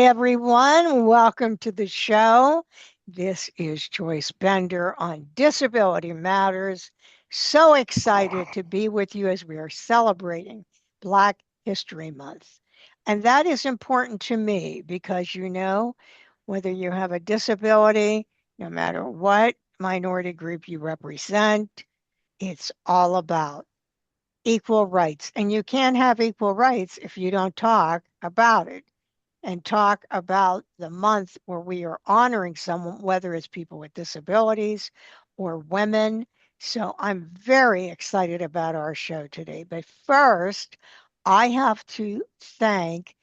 everyone. Welcome to the show. This is Joyce Bender on Disability Matters. So excited to be with you as we are celebrating Black History Month. And that is important to me because whether you have a disability, no matter what minority group you represent, it's all about equal rights. And you can't have equal rights if you don't talk about it and talk about the month where we are honoring someone, whether it's people with disabilities or women. So I'm very excited about our show today. But first, I have to thank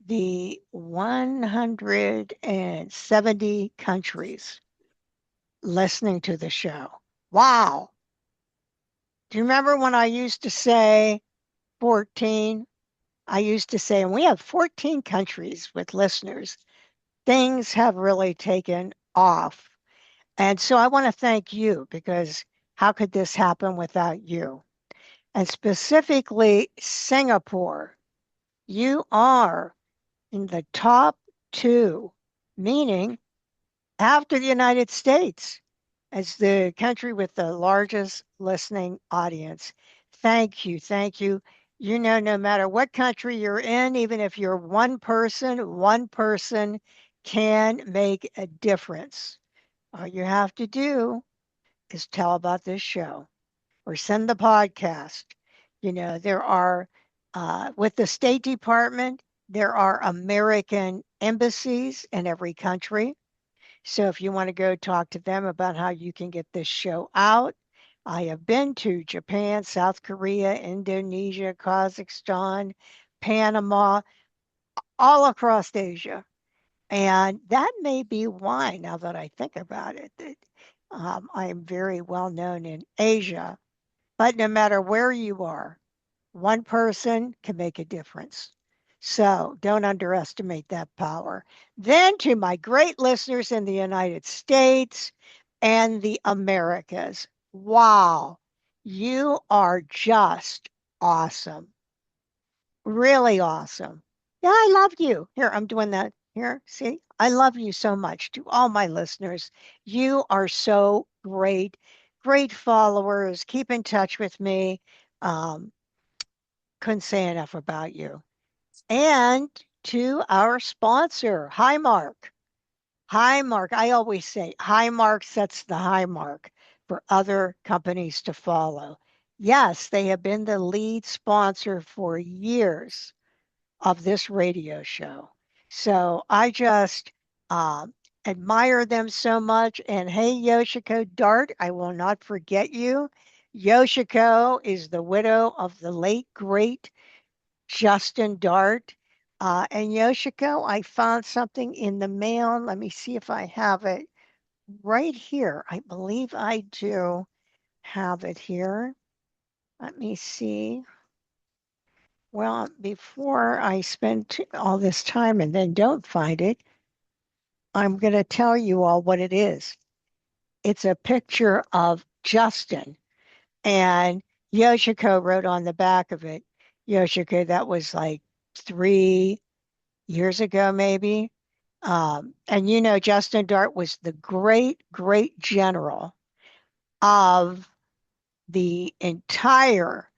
the 170 countries listening to the show. Wow. Do you remember when I used to say 14? I used to say, and we have 14 countries with listeners. Things have really taken off. And so I want to thank you because how could this happen without you? And specifically, Singapore, you are in the top two, meaning after the United States as the country with the largest listening audience. Thank you. Thank you. No matter what country you're in, even if you're one person can make a difference. All you have to do is tell about this show or send the podcast. There are, with the State Department, there are American embassies in every country. So if you want to go talk to them about how you can get this show out, I have been to Japan, South Korea, Indonesia, Kazakhstan, Panama, all across Asia. And that may be why, now that I think about it, that I am very well known in Asia. But no matter where you are, one person can make a difference. So don't underestimate that power. Then to my great listeners in the United States and the Americas, wow, you are just awesome. Really awesome. Yeah, I love you. Here, I'm doing that. Here, see, I love you so much to all my listeners. You are so great, great followers. Keep in touch with me. Um, couldn't say enough about you. And to our sponsor, Highmark. Highmark, I always say Highmark sets the high mark for other companies to follow. Yes, they have been the lead sponsor for years of this radio show. So I just admire them so much. And hey, Yoshiko Dart, I will not forget you. Yoshiko is the widow of the late, great Justin Dart. And Yoshiko, I found something in the mail. Let me see if I have it right here. I believe I do have it here. Let me see. Well, before I spend all this time and then don't find it, I'm going to tell you all what it is. It's a picture of Justin, and Yoshiko wrote on the back of it. Yoshiko, that was like 3 years ago, maybe. And Justin Dart was the great, great general of the entire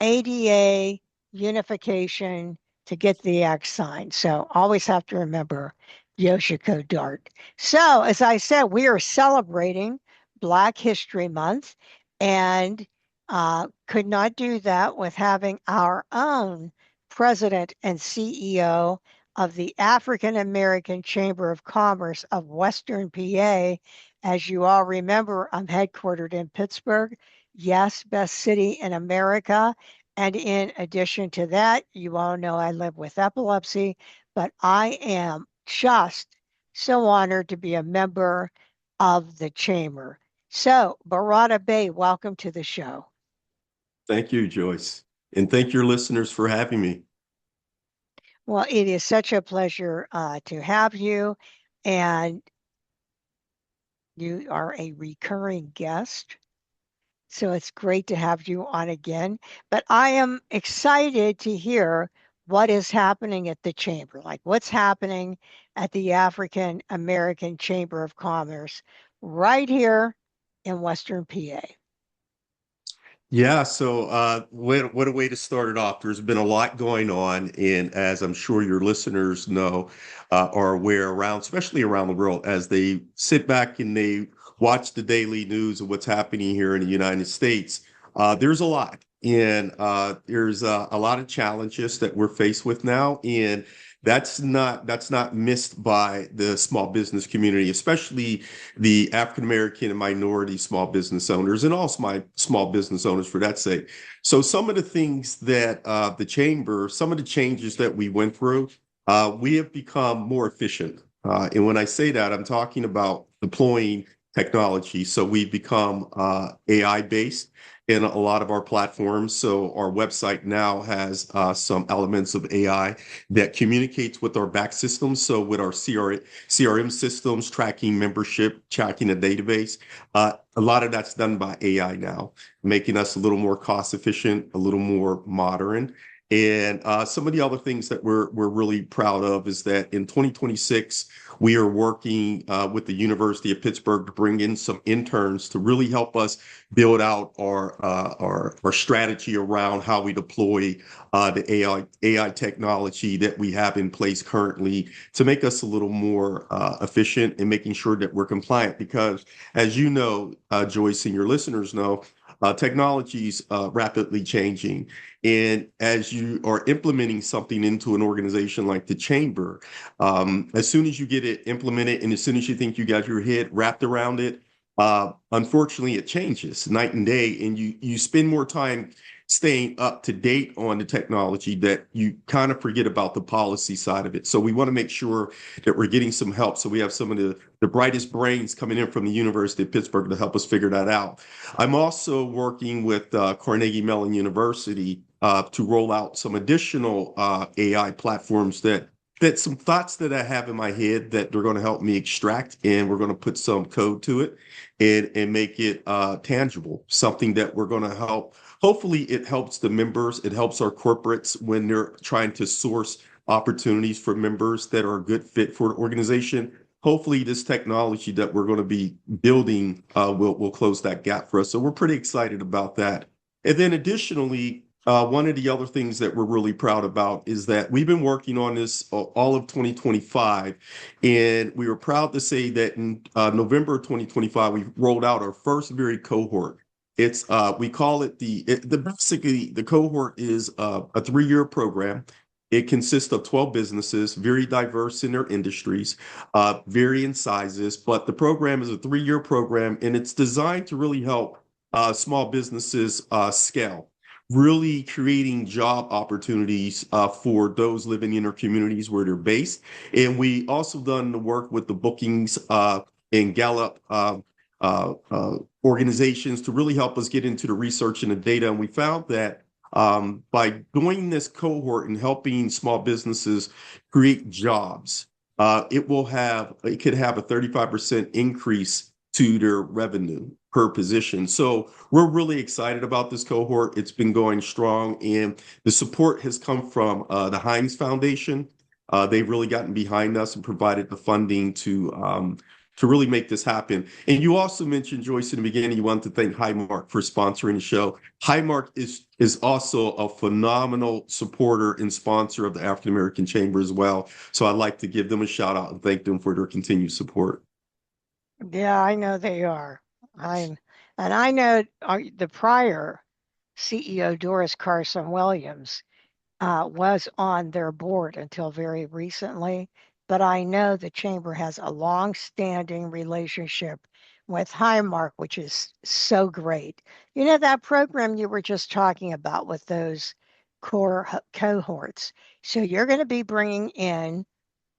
ADA unification to get the X signed. So always have to remember Yoshiko Dart. So as I said, we are celebrating Black History Month and could not do that with having our own president and CEO of the African American Chamber of Commerce of Western PA. As you all remember, I'm headquartered in Pittsburgh. Yes, best city in America. And in addition to that, you all know I live with epilepsy, but I am just so honored to be a member of the chamber. So, Barãta Bey, welcome to the show. Thank you, Joyce. And thank your listeners for having me. Well, it is such a pleasure to have you. And you are a recurring guest. So it's great to have you on again. But I am excited to hear what is happening at the chamber, like what's happening at the African American Chamber of Commerce right here in Western PA. Yeah, so what a way to start it off. There's been a lot going on, and as I'm sure your listeners know, are aware around, especially around the world, as they sit back and they watch the daily news of what's happening here in the United States. There's a lot, and there's a lot of challenges that we're faced with now, and that's not missed by the small business community, especially the African American and minority small business owners, and all small business owners for that sake. So some of the things that the chamber, some of the changes that we went through, we have become more efficient. And when I say that, I'm talking about deploying technology. So we've become AI based in a lot of our platforms. So our website now has some elements of AI that communicates with our back systems. So with our CRM systems, tracking membership, tracking a database, a lot of that's done by AI now, making us a little more cost efficient, a little more modern. And some of the other things that we're really proud of is that in 2026, we are working with the University of Pittsburgh to bring in some interns to really help us build out our strategy around how we deploy the AI technology that we have in place currently to make us a little more efficient and making sure that we're compliant. Because as you know, Joyce, and your listeners know, technology's rapidly changing. And as you are implementing something into an organization like the chamber, as soon as you get it implemented and as soon as you think you got your head wrapped around it, unfortunately, it changes night and day, and you spend more time staying up to date on the technology that you kind of forget about the policy side of it. So we want to make sure that we're getting some help. So we have some of the brightest brains coming in from the University of Pittsburgh to help us figure that out. I'm also working with Carnegie Mellon University to roll out some additional AI platforms that some thoughts that I have in my head that they're going to help me extract, and we're going to put some code to it and make it tangible, something that we're going to help. Hopefully, it helps the members. It helps our corporates when they're trying to source opportunities for members that are a good fit for an organization. Hopefully, this technology that we're going to be building will close that gap for us. So we're pretty excited about that. And then additionally, one of the other things that we're really proud about is that we've been working on this all of 2025, and we were proud to say that in November of 2025, we rolled out our first very cohort. It's we call it basically the cohort is a 3-year program. It consists of 12 businesses, very diverse in their industries, varying sizes, but the program is a 3-year program, and it's designed to really help small businesses scale, really creating job opportunities for those living in their communities where they're based. And we also done the work with the bookings and Gallup organizations to really help us get into the research and the data. And we found that by doing this cohort and helping small businesses create jobs, it could have a 35% increase to their revenue per position. So we're really excited about this cohort. It's been going strong, and the support has come from the Heinz Foundation. They've really gotten behind us and provided the funding to really make this happen. And you also mentioned, Joyce, in the beginning, you want to thank Highmark for sponsoring the show. Highmark is also a phenomenal supporter and sponsor of the African American Chamber as well. So I'd like to give them a shout out and thank them for their continued support. Yeah, I know they are. And I know the prior CEO, Doris Carson Williams, was on their board until very recently. But I know the chamber has a long-standing relationship with Highmark, which is so great. You know, that program you were just talking about with those core cohorts. So you're going to be bringing in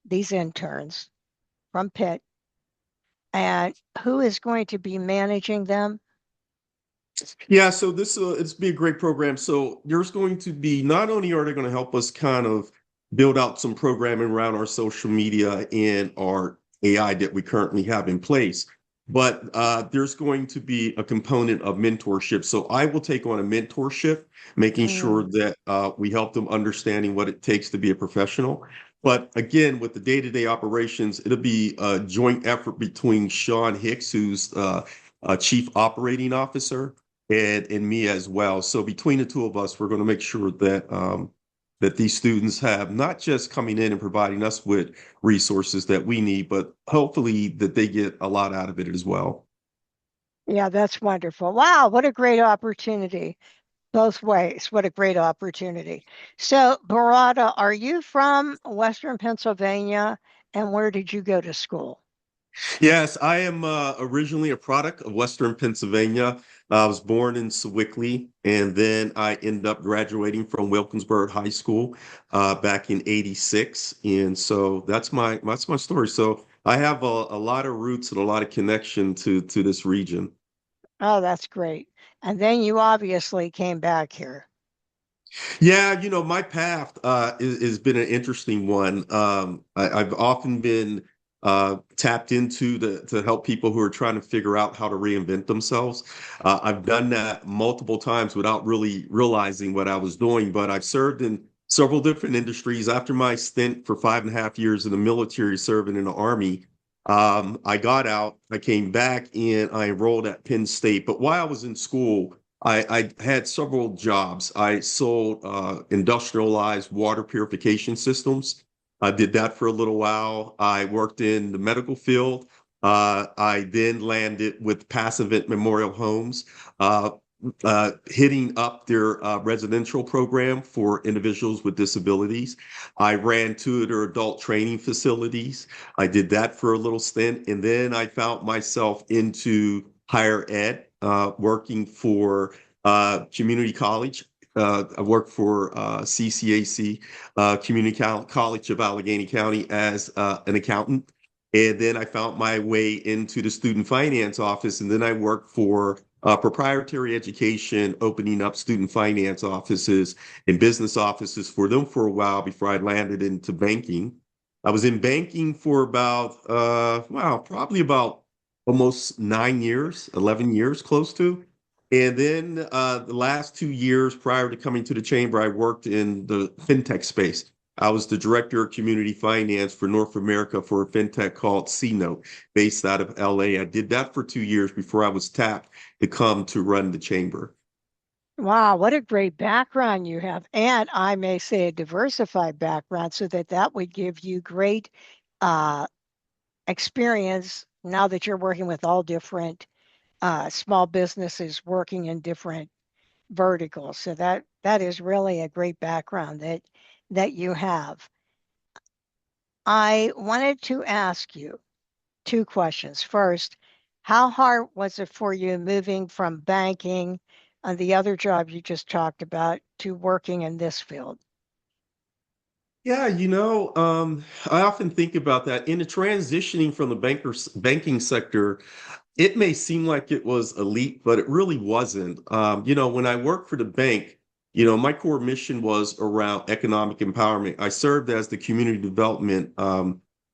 these interns from Pitt, and who is going to be managing them? Yeah, so this it's be a great program. So there's going to be not only are they going to help us kind of build out some programming around our social media and our AI that we currently have in place, but there's going to be a component of mentorship. So I will take on a mentorship, making sure Mm, that we help them understanding what it takes to be a professional. But again, with the day-to-day operations, it'll be a joint effort between Sean Hicks, who's Chief Operating Officer, and me as well. So between the two of us, we're going to make sure that that these students have not just coming in and providing us with resources that we need, but hopefully that they get a lot out of it as well. yeah, that's wonderful. Wow, what a great opportunity. Both ways. What a great opportunity. So, Barada, are you from Western Pennsylvania? And where did you go to school? Yes, I am originally a product of Western Pennsylvania. I was born in Sewickley, and then I ended up graduating from Wilkinsburg High School back in '86. And so that's my story. So I have a lot of roots and a lot of connection to this region. Oh, that's great. And then you obviously came back here. Yeah, my path has been an interesting one. I've often been tapped into to help people who are trying to figure out how to reinvent themselves. I've done that multiple times without really realizing what I was doing, but I've served in several different industries. After my stint for 5.5 years in the military, serving in the Army, I got out, I came back, and I enrolled at Penn State. But while I was in school, I had several jobs. I sold industrialized water purification systems. I did that for a little while. I worked in the medical field. I then landed with Passivant Memorial Homes, uh, hitting up their residential program for individuals with disabilities. I ran two of their adult training facilities. I did that for a little stint, and then I found myself into higher ed, working for community college. I worked for CCAC, College of Allegheny County, as an accountant. And then I found my way into the student finance office. And then I worked for proprietary education, opening up student finance offices and business offices for them for a while before I landed into banking. I was in banking for about, wow, probably about almost 9 years, 11 years, close to. And then the last 2 years prior to coming to the chamber, I worked in the fintech space. I was the director of community finance for North America for a fintech called C-Note, based out of LA. I did that for 2 years before I was tapped to come to run the chamber. Wow, what a great background you have. And I may say a diversified background so that that would give you great uh, experience now that you're working with all different small businesses working in different verticals. So that is really a great background that you have. I wanted to ask you two questions. First, how hard was it for you moving from banking and the other job you just talked about to working in this field? Yeah, I often think about that in the transitioning from the banking sector. It may seem like it was elite, but it really wasn't. When I worked for the bank, my core mission was around economic empowerment. I served as the community development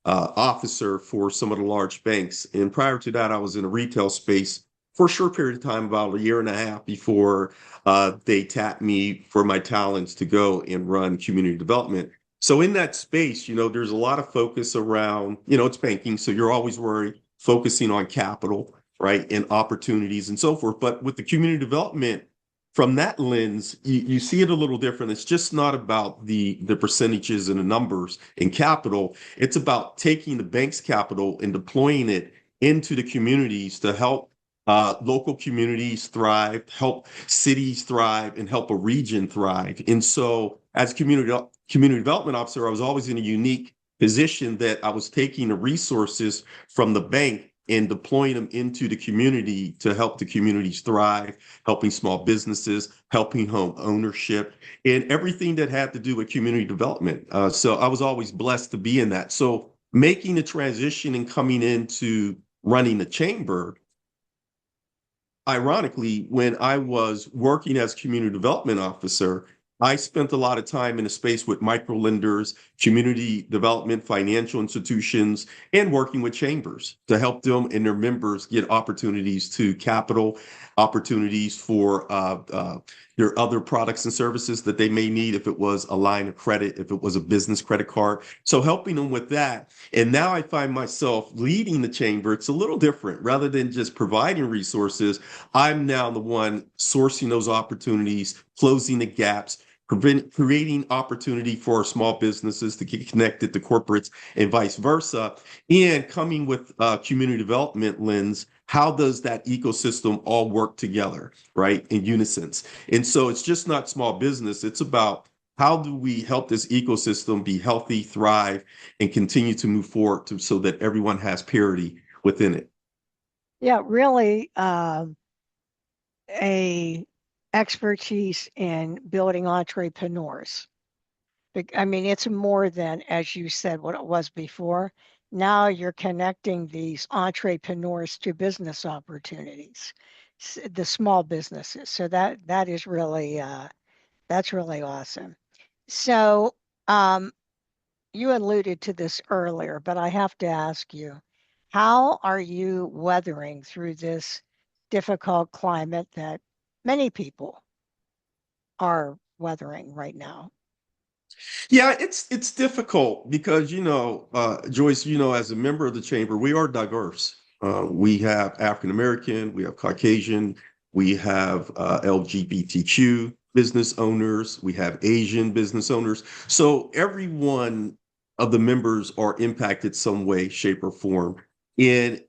officer for some of the large banks. And prior to that, I was in a retail space for a short period of time, about a year and a half before they tapped me for my talents to go and run community development. So in that space, there's a lot of focus around, it's banking. So you're always worried, focusing on capital, right, and opportunities and so forth. But with the community development, from that lens, you see it a little different. It's just not about the percentages and the numbers in capital. It's about taking the bank's capital and deploying it into the communities to help local communities thrive, help cities thrive, and help a region thrive. And so, as community development officer, I was always in a unique position that I was taking the resources from the bank and deploying them into the community to help the communities thrive, helping small businesses, helping home ownership, and everything that had to do with community development. So I was always blessed to be in that. So making the transition and coming into running the chamber, ironically, when I was working as community development officer, I spent a lot of time in a space with micro lenders, community development, financial institutions, and working with chambers to help them and their members get opportunities to capital, opportunities for their other products and services that they may need if it was a line of credit, if it was a business credit card. So helping them with that. And now I find myself leading the chamber. It's a little different. Rather than just providing resources, I'm now the one sourcing those opportunities, closing the gaps, creating opportunity for our small businesses to get connected to corporates and vice versa, and coming with a community development lens. How does that ecosystem all work together, right, in unison? And so it's just not small business. It's about how do we help this ecosystem be healthy, thrive, and continue to move forward so that everyone has parity within it. Yeah, really, a expertise in building entrepreneurs. I mean, it's more than, as you said, what it was before. Now you're connecting these entrepreneurs to business opportunities, the small businesses. So that is really that's really awesome. So you alluded to this earlier, but I have to ask you, how are you weathering through this difficult climate that many people are weathering right now? Yeah, it's difficult because Joyce, as a member of the chamber, we are diverse. We have African American, we have Caucasian, we have LGBTQ business owners, we have Asian business owners. So every one of the members are impacted some way, shape, or form. And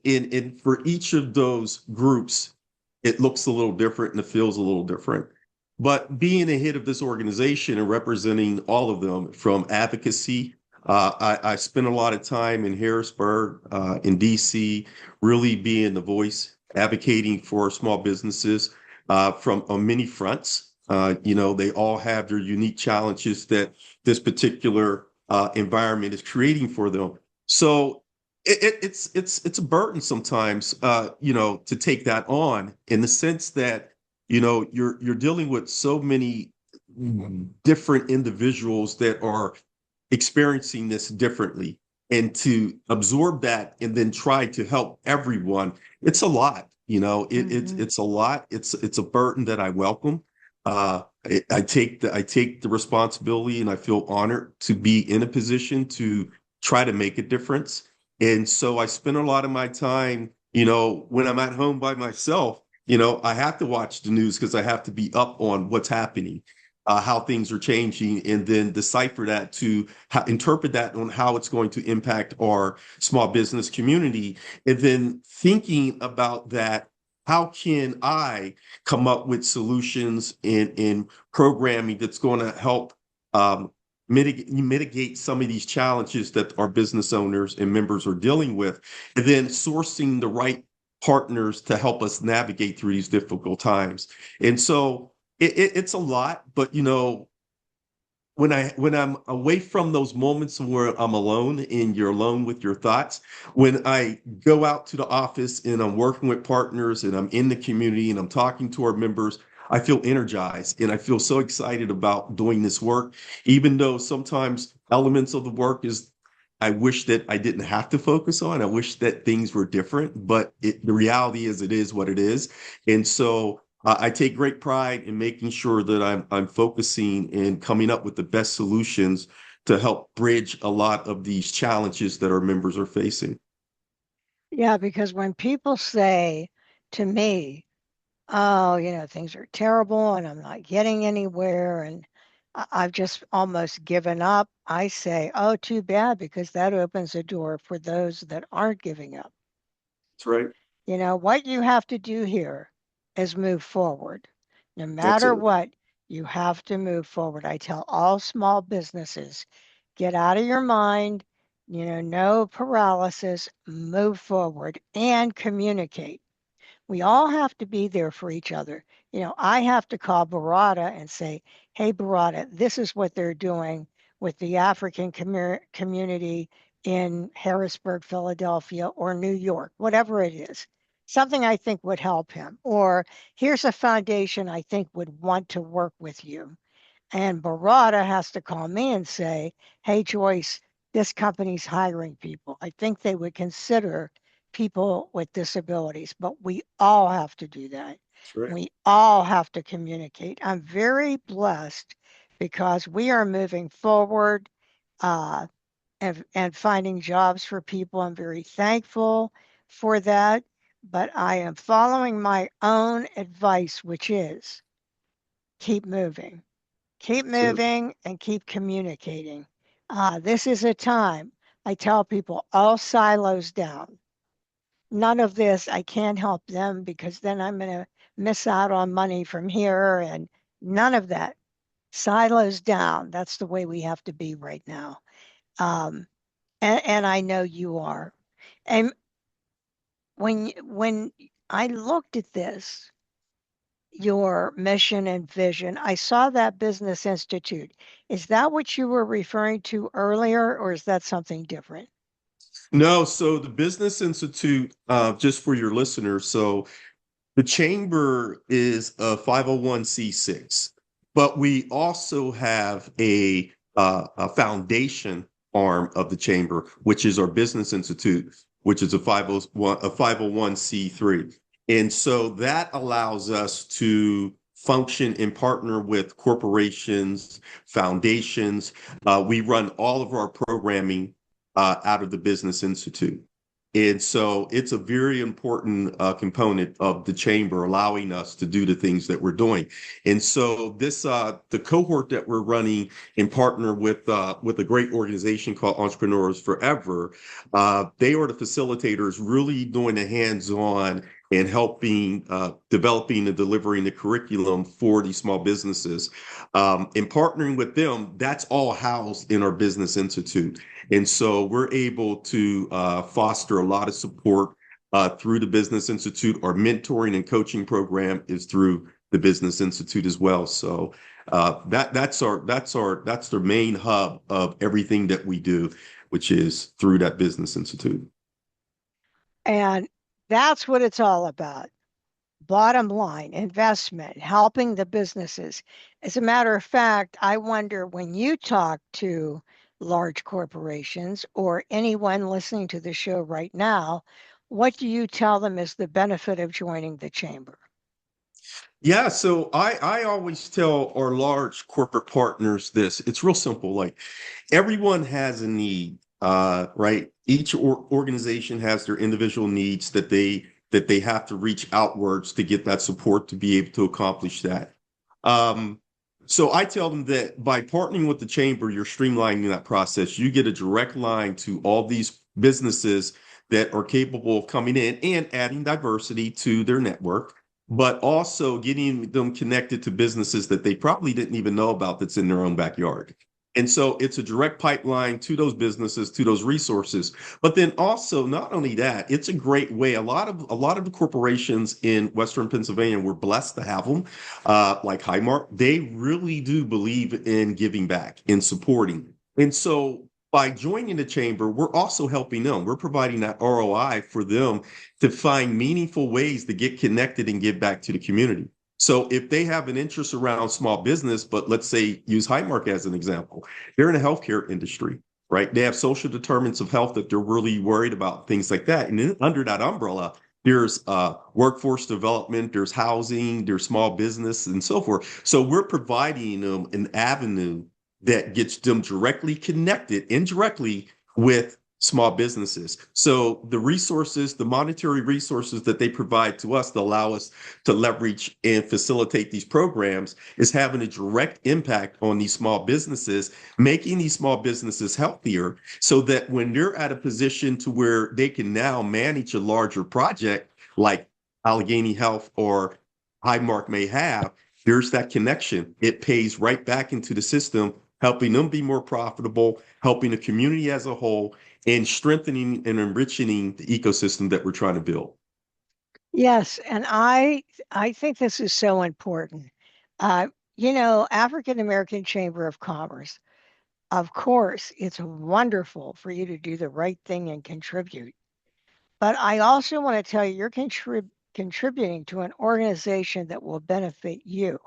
for each of those groups, it looks a little different and it feels a little different. But being a head of this organization and representing all of them from advocacy, I spent a lot of time in Harrisburg, in DC, really being the voice, advocating for small businesses from on many fronts. They all have their unique challenges that this particular environment is creating for them. So it's a burden sometimes, to take that on in the sense that you're dealing with so many different individuals that are experiencing this differently, and to absorb that and then try to help everyone, it's a lot. Hmm. It's a lot. It's a burden that I welcome. I take the responsibility, and I feel honored to be in a position to try to make a difference. And so I spend a lot of my time, when I'm at home by myself, I have to watch the news because I have to be up on what's happening, how things are changing, and then decipher that to interpret that on how it's going to impact our small business community. And then thinking about that, how can I come up with solutions in programming that's going to help mitigate some of these challenges that our business owners and members are dealing with, and then sourcing the right partners to help us navigate through these difficult times. And so it's a lot, but when I'm away from those moments where I'm alone and you're alone with your thoughts, when I go out to the office and I'm working with partners and I'm in the community and I'm talking to our members, I feel energized and I feel so excited about doing this work, even though sometimes elements of the work is I wish that I didn't have to focus on. I wish that things were different, but the reality is it is what it is. And so I take great pride in making sure that I'm focusing and coming up with the best solutions to help bridge a lot of these challenges that our members are facing. Yeah, because when people say to me, oh, things are terrible and I'm not getting anywhere and I've just almost given up, I say, oh, too bad, because that opens a door for those that aren't giving up. That's right. What you have to do here is move forward. No That's matter it. what, you have to move forward. I tell all small businesses, get out of your mind, no paralysis, move forward and communicate. We all have to be there for each other. I have to call Barada and say, hey, Barada, this is what they're doing with the African community in Harrisburg, Philadelphia, or New York, whatever it is. Something I think would help him. Or here's a foundation I think would want to work with you. And Barada has to call me and say, hey, Joyce, this company's hiring people. I think they would consider people with disabilities, but we all have to do that. Right. We all have to communicate. I'm very blessed because we are moving forward uh, and finding jobs for people. I'm very thankful for that. But I am following my own advice, which is keep Sure. moving and keep communicating. This is a time I tell people all silos down. None of this, I can't help them because then I'm going to miss out on money from here and none of that. Silos down. That's the way we have to be right now. Um, and I know you are. And when I looked at this, your mission and vision. I saw that Business Institute. Is that what you were referring to earlier, or is that something different? No, so the Business Institute, just for your listeners, so the chamber is a 501(c)(6), but we also have a foundation arm of the chamber, which is our Business Institute, which is a 501(c)(3). And so that allows us to function and partner with corporations, foundations. We run all of our programming out of the Business Institute. And so it's a very important component of the chamber, allowing us to do the things that we're doing. And so the cohort that we're running in partner with a great organization called Entrepreneurs Forever, they are the facilitators, really doing the hands-on and helping developing and delivering the curriculum for these small businesses. And partnering with them, that's all housed in our Business Institute. And so we're able to foster a lot of support through the Business Institute. Our mentoring and coaching program is through the Business Institute as well. So that's the main hub of everything that we do, which is through that Business Institute. And that's what it's all about. Bottom line, investment, helping the businesses. As a matter of fact, I wonder when you talk to large corporations or anyone listening to the show right now, what do you tell them is the benefit of joining the chamber? Yeah, so I always tell our large corporate partners this. It's real simple. Like everyone has a need, right? Each organization has their individual needs that they have to reach outwards to get that support to be able to accomplish that. Um, so I tell them that by partnering with the chamber, you're streamlining that process. You get a direct line to all these businesses that are capable of coming in and adding diversity to their network, but also getting them connected to businesses that they probably didn't even know about that's in their own backyard. And so it's a direct pipeline to those businesses, to those resources. But then also, not only that, it's a great way. A lot of the corporations in Western Pennsylvania, we're blessed to have them, like Highmark. They really do believe in giving back, in supporting. And so by joining the chamber, we're also helping them. We're providing that ROI for them to find meaningful ways to get connected and give back to the community. So if they have an interest around small business, but let's say use Highmark as an example, they're in the healthcare industry, right? They have social determinants of health that they're really worried about, things like that. And then under that umbrella, there's workforce development, there's housing, there's small business, and so forth. So we're providing them an avenue that gets them directly connected indirectly with small businesses. So the resources, the monetary resources that they provide to us to allow us to leverage and facilitate these programs is having a direct impact on these small businesses, making these small businesses healthier so that when they're at a position to where they can now manage a larger project like Allegheny Health or Highmark may have, there's that connection. It pays right back into the system, helping them be more profitable, helping the community as a whole, and strengthening and enriching the ecosystem that we're trying to build. Yes, and I think this is so important. Uh, African American Chamber of Commerce. Of course, it's wonderful for you to do the right thing and contribute. But I also want to tell you, you're contributing to an organization that will benefit you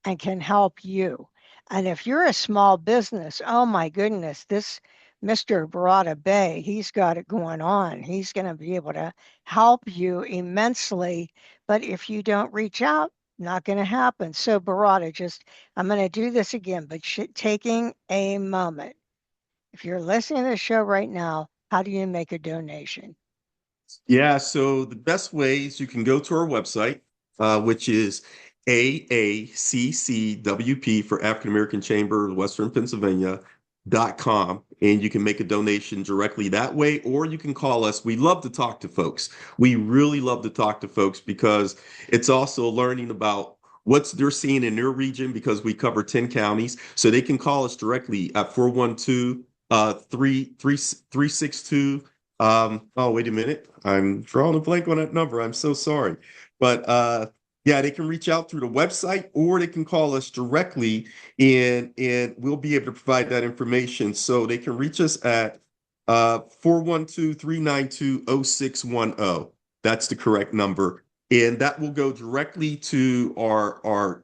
and can help you. And if you're a small business, oh my goodness, this Mr. Barata Bey, he's got it going on. He's going to be able to help you immensely. But if you don't reach out, not going to happen. So, Barata, I'm going to do this again, but taking a moment. If you're listening to the show right now, how do you make a donation? Yeah, so the best ways you can go to our website, which is AACCWP for African American Chamber of Western Pennsylvania.com, and you can make a donation directly that way, or you can call us. We love to talk to folks. We really love to talk to folks because it's also learning about what they're seeing in their region because we cover 10 counties. So they can call us directly at 412 362 oh, wait a minute. I'm drawing a blank on that number. I'm so sorry. But yeah, they can reach out through the website or they can call us directly and we'll be able to provide that information. So they can reach us at 412-392-0610. That's the correct number. And that will go directly to our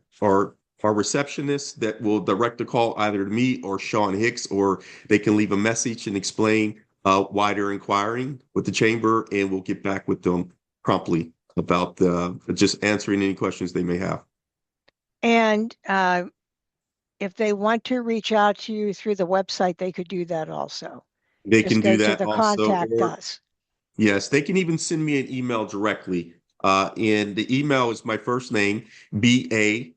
receptionist that will direct the call either to me or Sean Hicks, or they can leave a message and explain why they're inquiring with the chamber, and we'll get back with them promptly about just answering any questions they may have. And if they want to reach out to you through the website, they could do that also. They Just can go do to that the also, contact or us. yes, they can even send me an email directly. And the email is my first name, Barata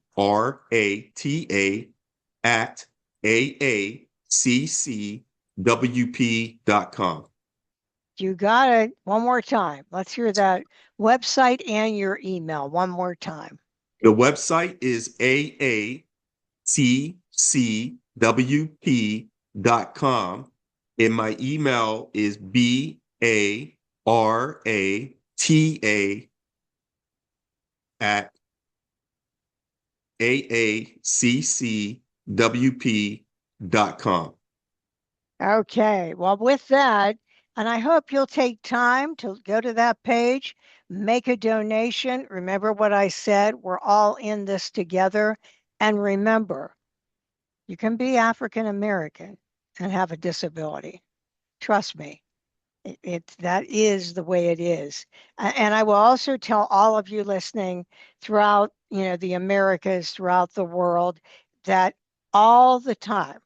at AACCWP.com. You got it. One more time. Let's hear that website and your email one more time. The website is AACCWP.com. And my email is BARATA at AACCWP.com. Okay. Well, with that, and I hope you'll take time to go to that page, make a donation. Remember what I said. We're all in this together. And remember, you can be African American and have a disability. Trust me. That is the way it is. And I will also tell all of you listening throughout, the Americas, throughout the world, that all the time,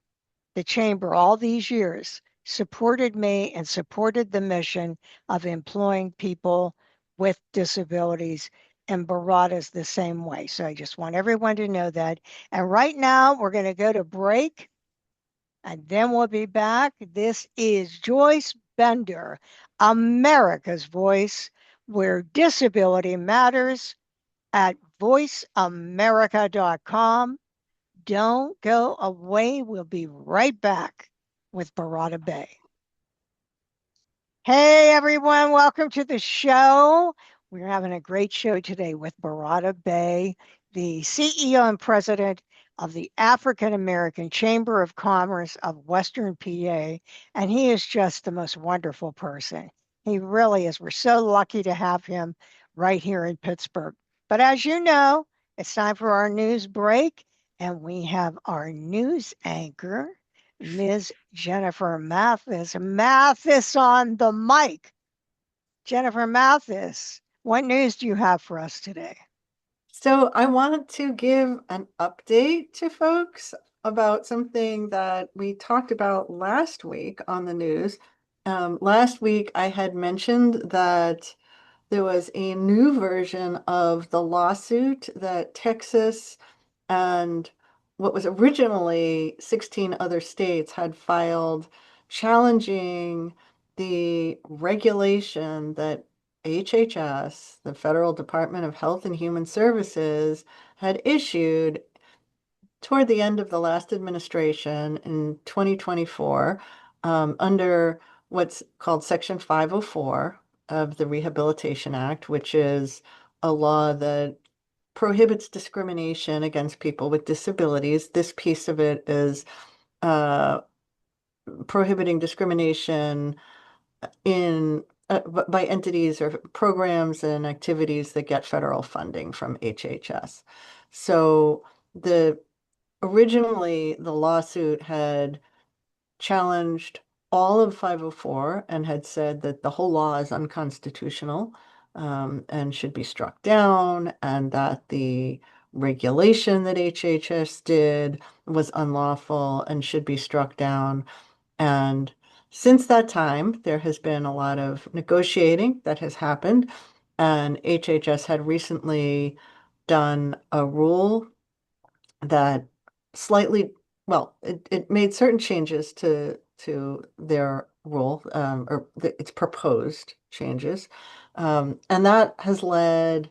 the chamber, all these years, supported me and supported the mission of employing people with disabilities. And Barada's the same way. So I just want everyone to know that. And right now, we're going to go to break and then we'll be back. This is Joyce Bender, America's Voice, where disability matters at voiceamerica.com. Don't go away. We'll be right back with Barata Bay. Hey, everyone. Welcome to the show. We're having a great show today with Barata Bey, the CEO and president of the African American Chamber of Commerce of Western PA. And he is just the most wonderful person. He really is. We're so lucky to have him right here in Pittsburgh. But as you know, it's time for our news break. And we have our news anchor, Ms. Jennifer Mathis. Mathis on the mic. Jennifer Mathis, what news do you have for us today? So I wanted to give an update to folks about something that we talked about last week on the news. Last week, I had mentioned that there was a new version of the lawsuit that Texas and what was originally 16 other states had filed challenging the regulation that HHS, the Federal Department of Health and Human Services, had issued toward the end of the last administration in 2024 under what's called Section 504 of the Rehabilitation Act, which is a law that prohibits discrimination against people with disabilities. This piece of it is uh, prohibiting discrimination in by entities or programs and activities that get federal funding from HHS. So the originally the lawsuit had challenged all of 504 and had said that the whole law is unconstitutional, and should be struck down, and that the regulation that HHS did was unlawful and should be struck down. And since that time, there has been a lot of negotiating that has happened, and HHS had recently done a rule that slightly, well, it made certain changes to their rule, its proposed changes, and that has led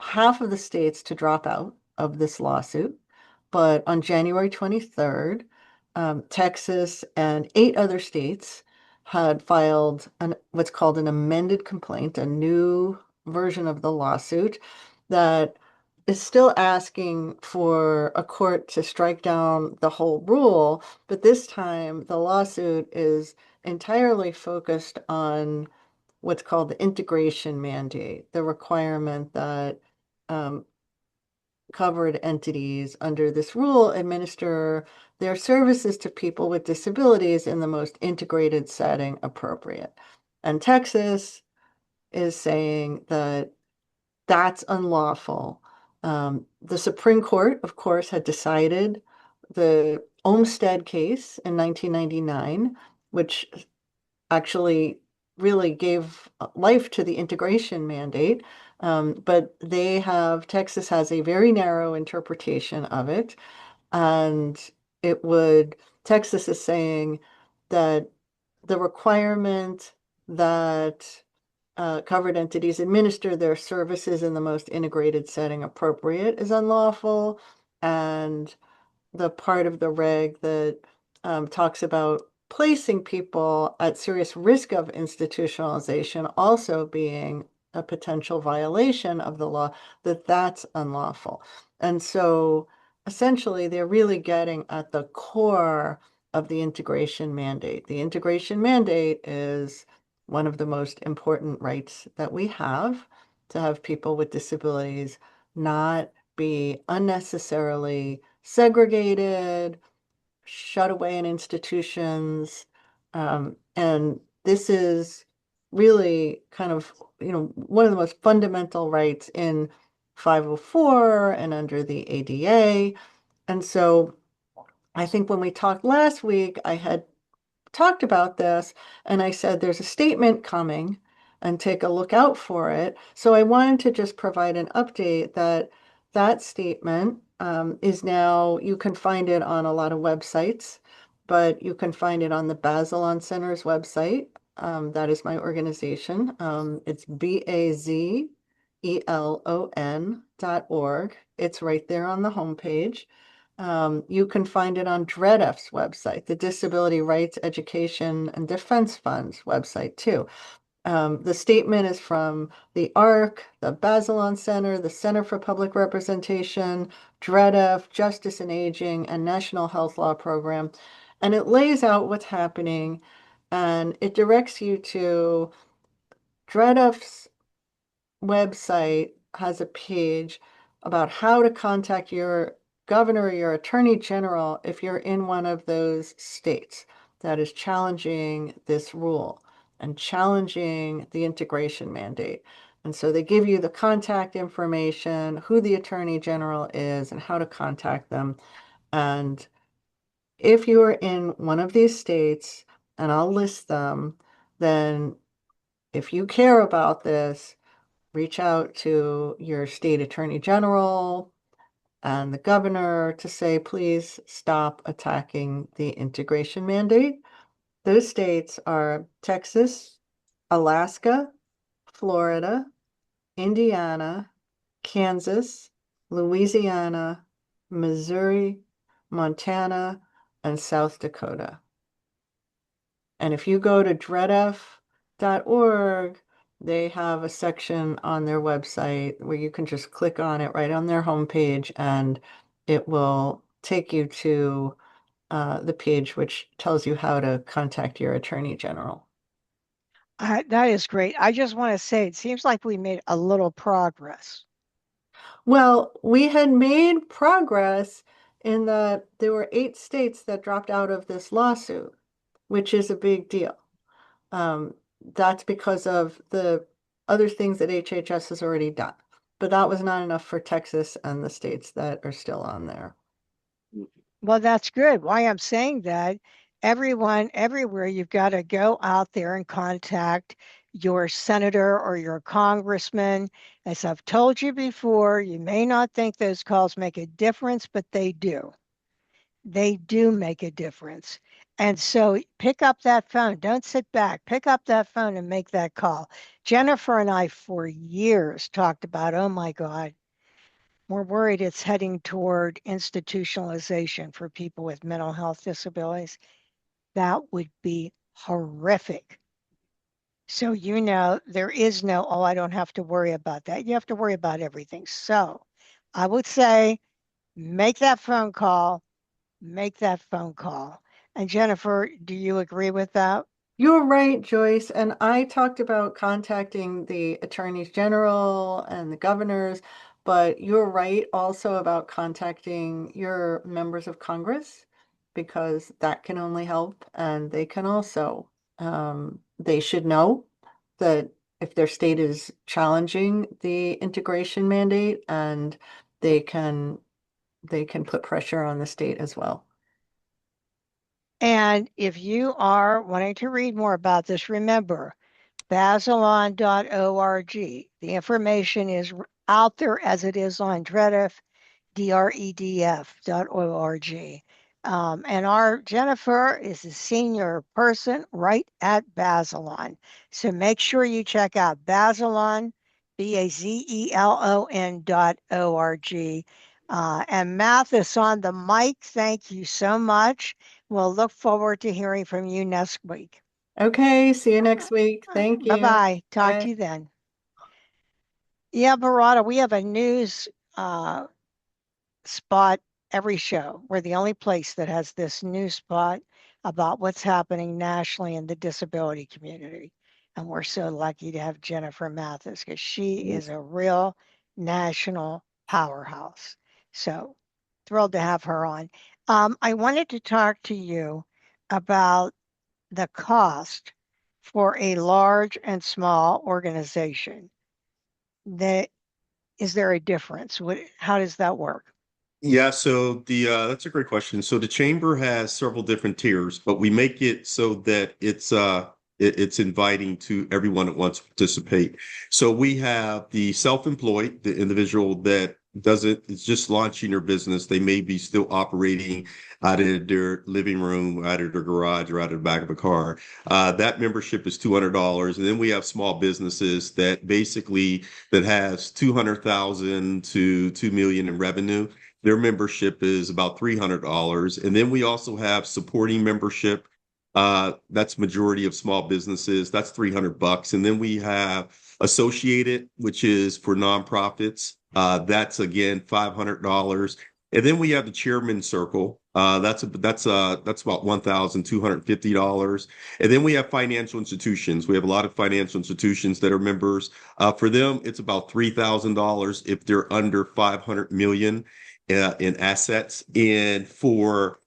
half of the states to drop out of this lawsuit. But on January 23rd, Texas and 8 other states had filed what's called an amended complaint, a new version of the lawsuit that is still asking for a court to strike down the whole rule. But this time, the lawsuit is entirely focused on what's called the integration mandate, the requirement that um, covered entities under this rule administer their services to people with disabilities in the most integrated setting appropriate. And Texas is saying that that's unlawful. The Supreme Court, of course, had decided the Olmstead case in 1999, which actually really gave life to the integration mandate. But Texas has a very narrow interpretation of it. And Texas is saying that the requirement that covered entities administer their services in the most integrated setting appropriate is unlawful. And the part of the reg that talks about placing people at serious risk of institutionalization also being a potential violation of the law, that's unlawful. And so essentially, they're really getting at the core of the integration mandate. The integration mandate is one of the most important rights that we have, to have people with disabilities not be unnecessarily segregated, shut away in institutions. And this is really kind of, one of the most fundamental rights in 504 and under the ADA. And so I think when we talked last week, I had talked about this and I said there's a statement coming and take a look out for it. So I wanted to just provide an update that statement is now, you can find it on a lot of websites, but you can find it on the Bazelon Center's website. That is my organization. It's BAZELON.org. It's right there on the homepage. You can find it on DREDF's website, the Disability Rights Education and Defense Fund's website too. The statement is from the ARC, the Bazelon Center, the Center for Public Representation, DREDF, Justice and Aging, and National Health Law Program. And it lays out what's happening, and it directs you to DREDF's website has a page about how to contact your governor or your attorney general if you're in one of those states that is challenging this rule and challenging the integration mandate. And so they give you the contact information, who the attorney general is, and how to contact them. And if you are in one of these states, and I'll list them, then if you care about this, reach out to your state attorney general and the governor to say, please stop attacking the integration mandate. Those states are Texas, Alaska, Florida, Indiana, Kansas, Louisiana, Missouri, Montana, and South Dakota. And if you go to dredf.org, they have a section on their website where you can just click on it right on their homepage, and it will take you to the page which tells you how to contact your attorney general. That is great. I just want to say, it seems like we made a little progress. Well, we had made progress in that there were 8 states that dropped out of this lawsuit, which is a big deal. That's because of the other things that HHS has already done. But that was not enough for Texas and the states that are still on there. Well, that's good. Why I'm saying that, everyone, everywhere, you've got to go out there and contact your senator or your congressman. As I've told you before, you may not think those calls make a difference, but they do. They do make a difference. And so pick up that phone. Don't sit back. Pick up that phone and make that call. Jennifer and I, for years, talked about, oh my God, we're worried it's heading toward institutionalization for people with mental health disabilities. That would be horrific. So, there is no, oh, I don't have to worry about that. You have to worry about everything. So, I would say make that phone call, make that phone call. And Jennifer, do you agree with that? You're right, Joyce. And I talked about contacting the attorneys general and the governors, but you're right also about contacting your members of Congress because that can only help. And they can also, they should know that if their state is challenging the integration mandate and they can they can put pressure on the state as well. And if you are wanting to read more about this, remember Bazelon.org. The information is out there as it is on DREDF, DREDF.org. And our Jennifer is a senior person right at Bazelon. So make sure you check out Bazelon, Bazelon.org. And Mathis on the mic, thank you so much. We'll look forward to hearing from you next week. Okay, see you next week. Thank you. Bye-bye. Talk to Bye. you then. Yeah, Barãta, we have a news spot every show. We're the only place that has this news spot about what's happening nationally in the disability community. And we're so lucky to have Jennifer Mathis because she is a real national powerhouse. So thrilled to have her on. I wanted to talk to you about the cost for a large and small organization. That is there a difference? How does that work? Yeah, so the that's a great question. So the chamber has several different tiers, but we make it so that it's inviting to everyone that wants to participate. So we have the self-employed, the individual that doesn't is just launching their business. They may be still operating out of their living room, out of their garage, or out of the back of a car. That membership is $200, and then we have small businesses that basically that has 200,000 to 2 million in revenue. Their membership is about $300. And then we also have supporting membership. That's majority of small businesses. That's $300. And then we have associated, which is for nonprofits. That's again $500. And then we have the chairman circle. That's about $1,250. And then we have financial institutions. We have a lot of financial institutions that are members. For them, it's about $3,000 if they're under 500 million in assets. And for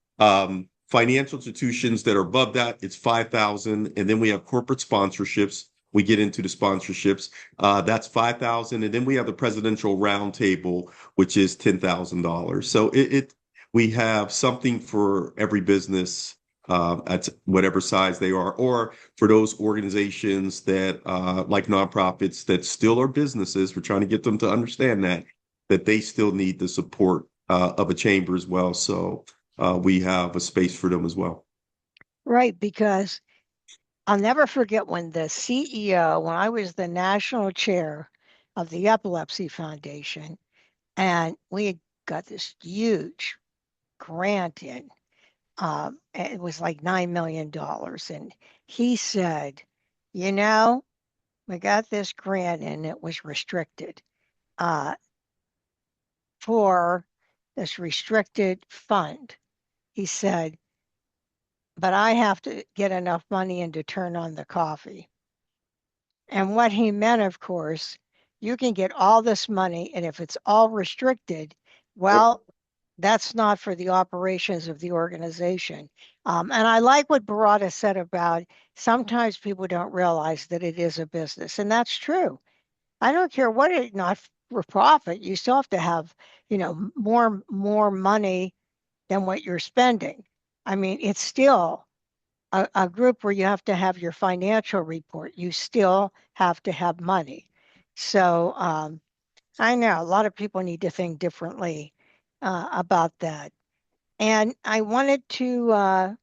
financial institutions that are above that, it's 5,000. And then we have corporate sponsorships. We get into the sponsorships. That's 5,000. And then we have the presidential roundtable, which is $10,000. So we have something for every business at whatever size they are, or for those organizations that like nonprofits that still are businesses. We're trying to get them to understand that they still need the support of a chamber as well. So we have a space for them as well. Right, because I'll never forget when the CEO, when I was the national chair of the Epilepsy Foundation, and we had got this huge grant in. It was like $9 million. And he said, we got this grant and it was restricted for this restricted fund. He said, but I have to get enough money in to turn on the coffee. And what he meant, of course, you can get all this money, and if it's all restricted, well, That's not for the operations of the organization. And I like what Barada said about sometimes people don't realize that it is a business, and that's true. I don't care what it not for profit. You still have to have, more money than what you're spending. I mean, it's still a group where you have to have your financial report. You still have to have money. So I know a lot of people need to think differently about that. And I wanted to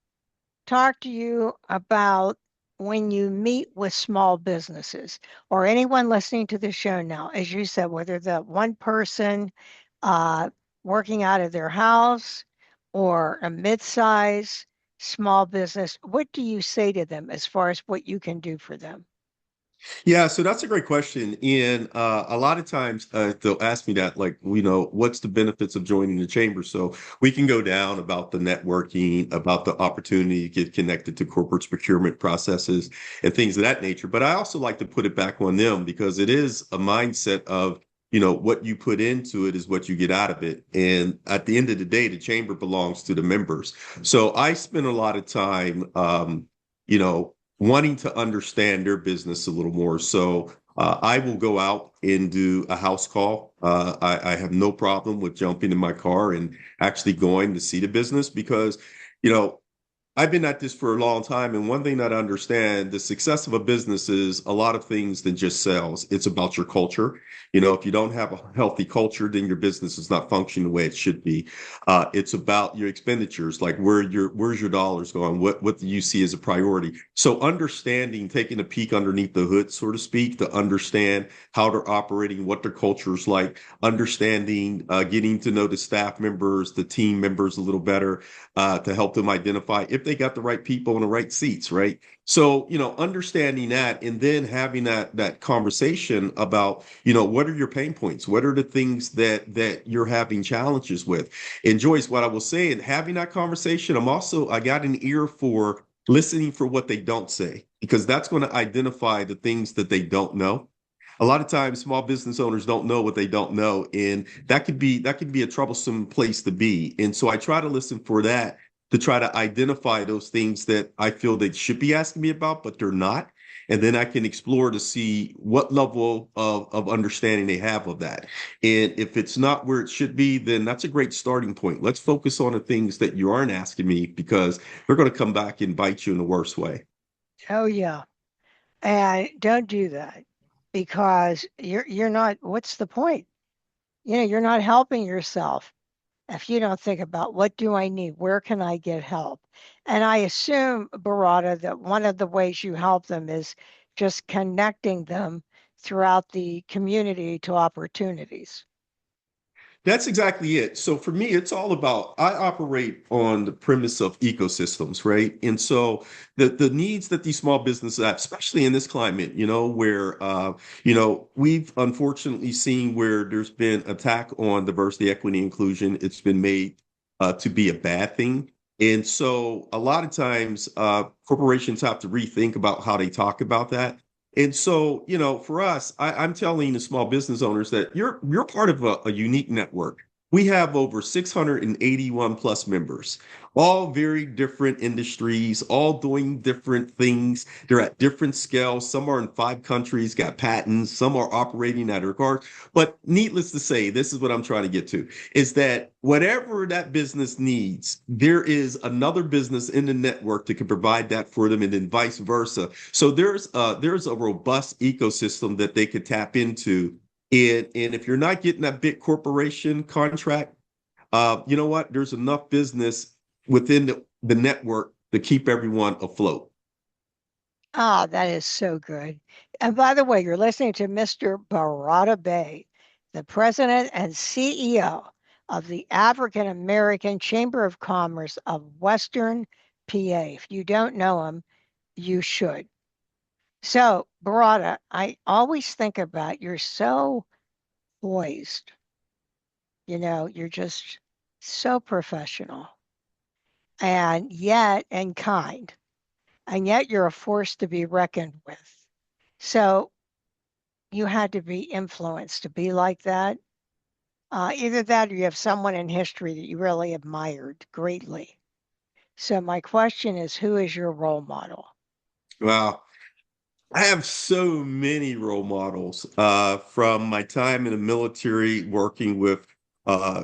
talk to you about when you meet with small businesses or anyone listening to the show now, as you said, whether the one person uh, working out of their house or a mid-size small business, what do you say to them as far as what you can do for them? Yeah, so that's a great question. And a lot of times they'll ask me that, like, what's the benefits of joining the chamber? So we can go down about the networking, about the opportunity to get connected to corporate procurement processes and things of that nature. But I also like to put it back on them because it is a mindset of, what you put into it is what you get out of it. And at the end of the day, the chamber belongs to the members. So I spend a lot of time, wanting to understand their business a little more. So I will go out and do a house call. I have no problem with jumping in my car and actually going to see the business because, you know, I've been at this for a long time, and one thing that I understand, the success of a business is a lot of things than just sales. It's about your culture. If you don't have a healthy culture, then your business is not functioning the way it should be. It's about your expenditures, like where's your dollars going? What do you see as a priority? So understanding, taking a peek underneath the hood, so to speak, to understand how they're operating, what their culture is like, understanding, getting to know the staff members, the team members a little better to help them identify if they got the right people in the right seats, right? So, understanding that and then having that conversation about, what are your pain points? What are the things that you're having challenges with? And Joyce, what I will say in having that conversation, I got an ear for listening for what they don't say, because that's going to identify the things that they don't know. A lot of times small business owners don't know what they don't know, and that could be a troublesome place to be. And so I try to listen for that, to try to identify those things that I feel they should be asking me about but they're not, and then I can explore to see what level of understanding they have of that. And if it's not where it should be, then that's a great starting point. Let's focus on the things that you aren't asking me, because they're going to come back and bite you in the worst way. Oh yeah. And don't do that because you're not, what's the point? You're not helping yourself if you don't think about what do I need? Where can I get help? And I assume, Barada, that one of the ways you help them is just connecting them throughout the community to opportunities. That's exactly it. So for me, it's all about, I operate on the premise of ecosystems, right? And so the needs that these small businesses have, especially in this climate, where we've unfortunately seen where there's been attack on diversity, equity, inclusion. It's been made to be a bad thing. And so a lot of times corporations have to rethink about how they talk about that. And so, for us, I'm telling the small business owners that you're part of a unique network. We have over 681 plus members, all very different industries, all doing different things. They're at different scales. Some are in 5 countries, got patents. Some are operating at a cars. But needless to say, this is what I'm trying to get to, is that whatever that business needs, there is another business in the network that can provide that for them, and then vice versa. So there's a robust ecosystem that they could tap into. And if you're not getting that big corporation contract, you know what? There's enough business within the network to keep everyone afloat. Ah, that is so good. And by the way, you're listening to Mr. Barada Bey, the president and CEO of the African American Chamber of Commerce of Western PA. If you don't know him, you should. So, Barada, I always think about you're so poised. You're just so professional and kind, and yet you're a force to be reckoned with. So you had to be influenced to be like that. Either that or you have someone in history that you really admired greatly. So my question is, who is your role model? Wow. I have so many role models from my time in the military working with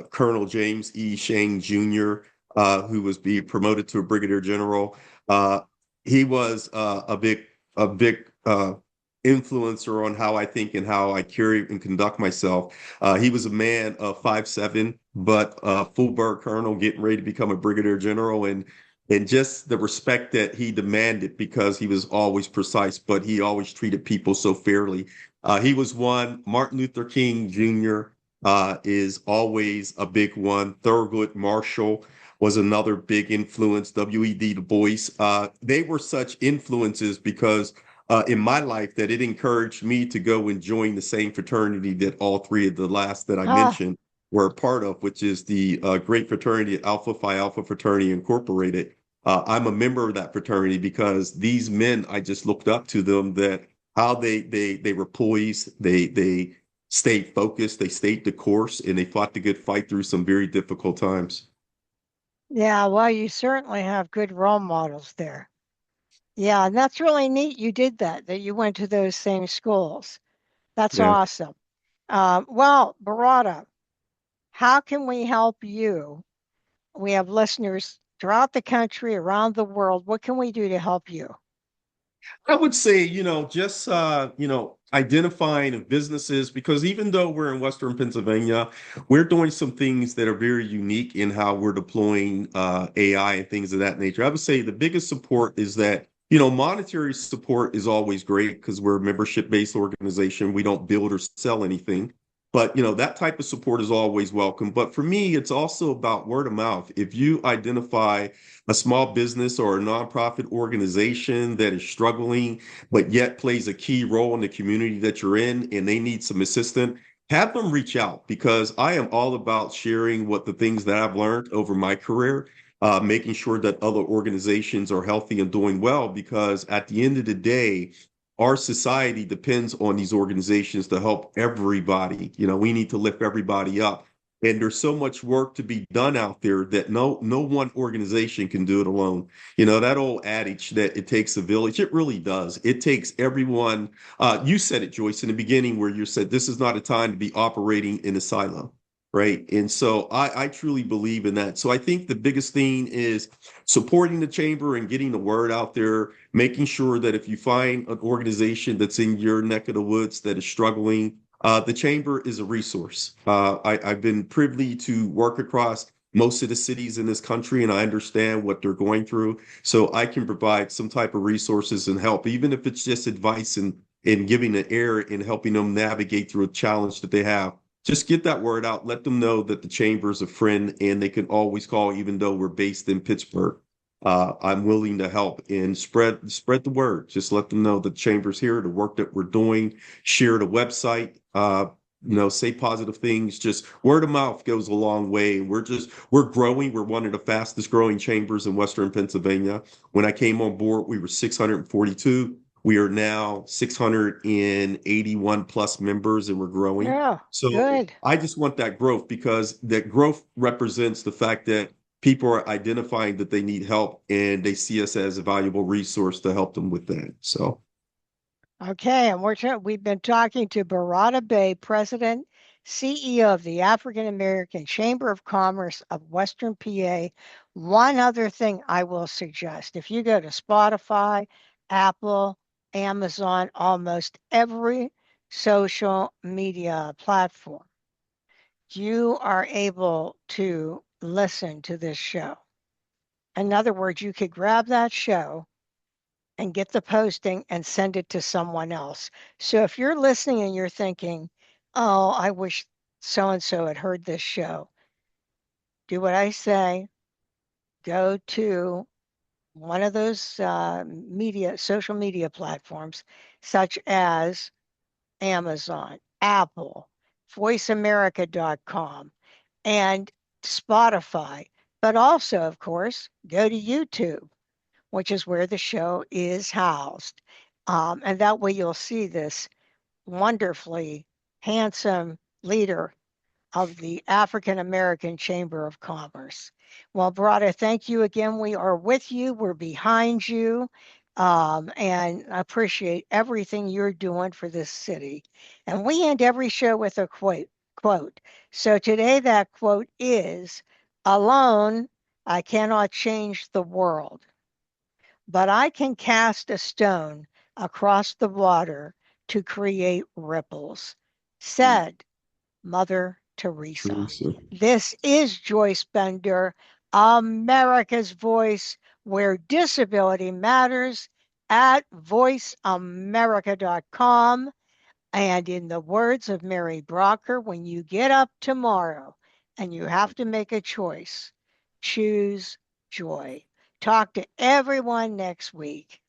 Colonel James E. Shane Jr., who was being promoted to a brigadier general. Uh, he was a big influencer on how I think and how I carry and conduct myself. He was a man of 5'7", but full bird colonel getting ready to become a brigadier general, and just the respect that he demanded because he was always precise, but he always treated people so fairly. He was one. Martin Luther King Jr. Is always a big one. Thurgood Marshall was another big influence. W.E.B. Du Bois. They were such influences because in my life that it encouraged me to go and join the same fraternity that all three of the last that I Ah, mentioned were a part of, which is the great fraternity Alpha Phi Alpha Fraternity Incorporated. I'm a member of that fraternity because these men, I just looked up to them that how they were poised, they stayed focused, they stayed the course, and they fought the good fight through some very difficult times. yeah, well, you certainly have good role models there. Yeah, and that's really neat you did that you went to those same schools. That's Yeah. awesome. Well, Barada, how can we help you? We have listeners throughout the country, around the world. What can we do to help you? I would say, just identifying businesses because even though we're in Western Pennsylvania, we're doing some things that are very unique in how we're deploying AI and things of that nature. I would say the biggest support is that, monetary support is always great because we're a membership-based organization. We don't build or sell anything. But, that type of support is always welcome. But for me, it's also about word of mouth. If you identify a small business or a nonprofit organization that is struggling, but yet plays a key role in the community that you're in and they need some assistance, have them reach out because I am all about sharing what the things that I've learned over my career, making sure that other organizations are healthy and doing well, because at the end of the day, our society depends on these organizations to help everybody. We need to lift everybody up. And there's so much work to be done out there that no one organization can do it alone. That old adage that it takes a village, it really does. It takes everyone. You said it, Joyce, in the beginning where you said this is not a time to be operating in a silo, right? And so I truly believe in that. So I think the biggest thing is supporting the chamber and getting the word out there, making sure that if you find an organization that's in your neck of the woods that is struggling, the chamber is a resource. I've been privy to work across most of the cities in this country, and I understand what they're going through. So I can provide some type of resources and help, even if it's just advice and in giving an air and helping them navigate through a challenge that they have. Just get that word out. Let them know that the chamber is a friend, and they can always call, even though we're based in Pittsburgh. I'm willing to help and spread the word. Just let them know the chamber's here, the work that we're doing. Share the website. Say positive things. Just word of mouth goes a long way. We're growing. We're one of the fastest growing chambers in Western Pennsylvania. When I came on board, we were 642. We are now 681 plus members, and we're growing. Yeah, So good. I just want that growth because that growth represents the fact that people are identifying that they need help and they see us as a valuable resource to help them with that. So, Okay, and we've been talking to Barada Bey, President, CEO of the African American Chamber of Commerce of Western PA. One other thing I will suggest, if you go to Spotify, Apple, Amazon, almost every social media platform, you are able to listen to this show. In other words, you could grab that show and get the posting and send it to someone else. So if you're listening and you're thinking, oh, I wish so and so had heard this show, do what I say. Go to one of those social media platforms, such as Amazon, Apple, voiceamerica.com, and Spotify. But also, of course, go to YouTube, which is where the show is housed. And that way you'll see this wonderfully handsome leader of the African American Chamber of Commerce. Well, Barãta, thank you again. We are with you. We're behind you. And I appreciate everything you're doing for this city. And we end every show with a quote. So today that quote is, "Alone, I cannot change the world, but I can cast a stone across the water to create ripples," said Mother Teresa. Teresa. This is Joyce Bender, America's Voice, where disability matters, at voiceamerica.com. And in the words of Mary Brocker, when you get up tomorrow and you have to make a choice, choose joy. Talk to everyone next week.